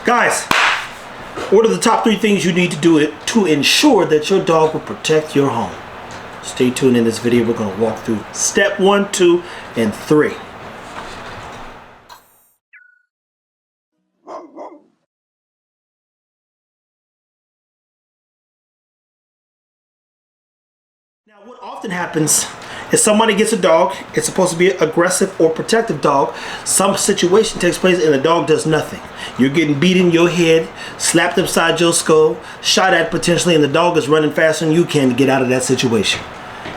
Guys, what are the top 3 things you need to do to ensure that your dog will protect your home? Stay tuned in this video. We're going to walk through step 1, 2, and 3. Now, what often happens is somebody gets a dog. It's supposed to be an aggressive or protective dog. Some situation takes place and the dog does nothing. You're getting beat in your head, slapped upside your skull, shot at potentially, and the dog is running faster than you can to get out of that situation.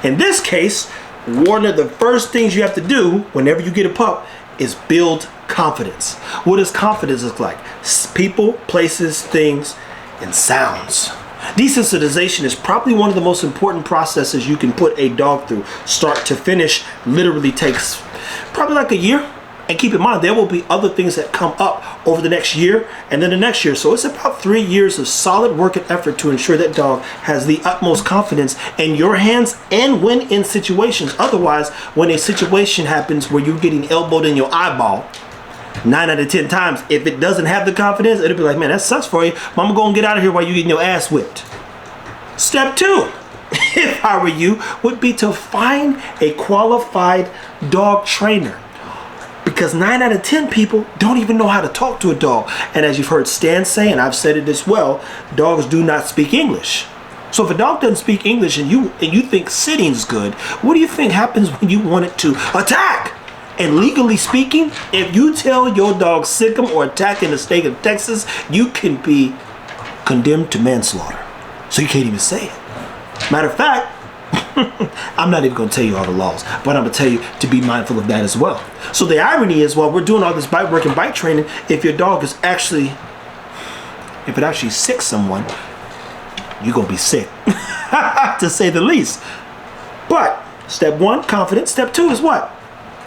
In this case, one of the first things you have to do whenever you get a pup is build confidence. What does confidence look like? People, places, things, and sounds. Desensitization is probably one of the most important processes you can put a dog through. Start to finish literally takes probably like a year. And keep in mind, there will be other things that come up over the next year and then the next year. So it's about 3 years of solid work and effort to ensure that dog has the utmost confidence in your hands and when in situations. Otherwise, when a situation happens where you're getting elbowed in your eyeball, 9 out of 10 times, if it doesn't have the confidence, it'll be like, man, that sucks for you. Mama, go and get out of here while you're getting your ass whipped. Step 2, if I were you, would be to find a qualified dog trainer. Because 9 out of 10 people don't even know how to talk to a dog. And as you've heard Stan say, and I've said it as well, dogs do not speak English. So if a dog doesn't speak English and you think sitting's good, what do you think happens when you want it to attack? And legally speaking, if you tell your dog sick 'em or attack in the state of Texas, you can be condemned to manslaughter. So you can't even say it. Matter of fact, I'm not even going to tell you all the laws, but I'm going to tell you to be mindful of that as well. So the irony is, while we're doing all this bite work and bite training, if your dog is actually, if it actually sicks someone, you're going to be sick, to say the least. But step 1, confidence. Step 2 is what?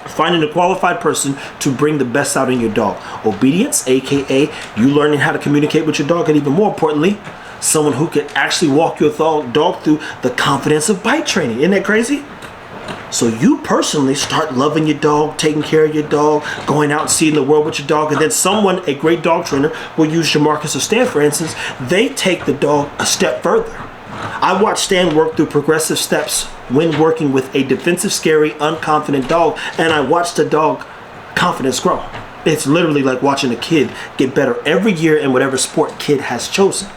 Finding a qualified person to bring the best out in your dog. Obedience, aka you learning how to communicate with your dog, and even more importantly, someone who can actually walk your dog through the confidence of bite training. Isn't that crazy? So you personally start loving your dog, taking care of your dog, going out and seeing the world with your dog, and then someone, a great dog trainer, will use Jamarcus or Stan, for instance. They take the dog a step further. I watched Stan work through progressive steps when working with a defensive, scary, unconfident dog, and I watched the dog confidence grow. It's literally like watching a kid get better every year in whatever sport kid has chosen.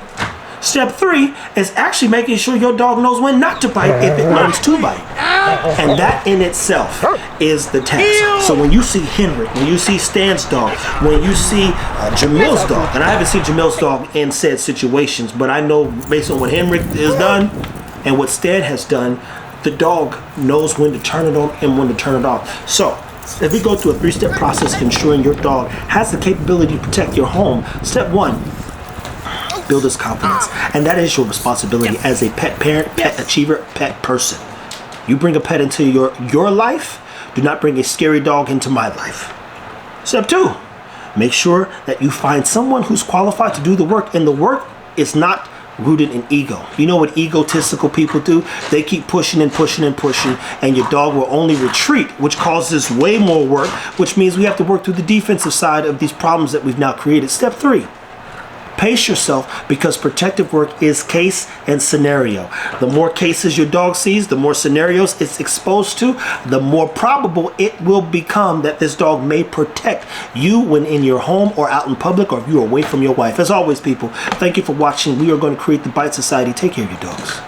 Step 3 is actually making sure your dog knows when not to bite if it learns to bite. And that in itself is the task. So when you see Henrik, when you see Stan's dog, when you see Jamil's dog, and I haven't seen Jamil's dog in said situations, but I know based on what Henrik has done and what Stan has done, the dog knows when to turn it on and when to turn it off. So if we go through a 3-step process ensuring your dog has the capability to protect your home, step 1, build his confidence. And that is your responsibility as a pet parent, pet achiever, pet person. You bring a pet into your life, do not bring a scary dog into my life. Step 2, make sure that you find someone who's qualified to do the work, and the work is not rooted in ego. You know what egotistical people do? They keep pushing and pushing and pushing, and your dog will only retreat, which causes way more work, which means we have to work through the defensive side of these problems that we've now created. Step 3, pace yourself, because protective work is case and scenario. The more cases your dog sees, the more scenarios it's exposed to, the more probable it will become that this dog may protect you when in your home or out in public, or if you're away from your wife. As always, people, thank you for watching. We are going to create the Bite Society. Take care of your dogs.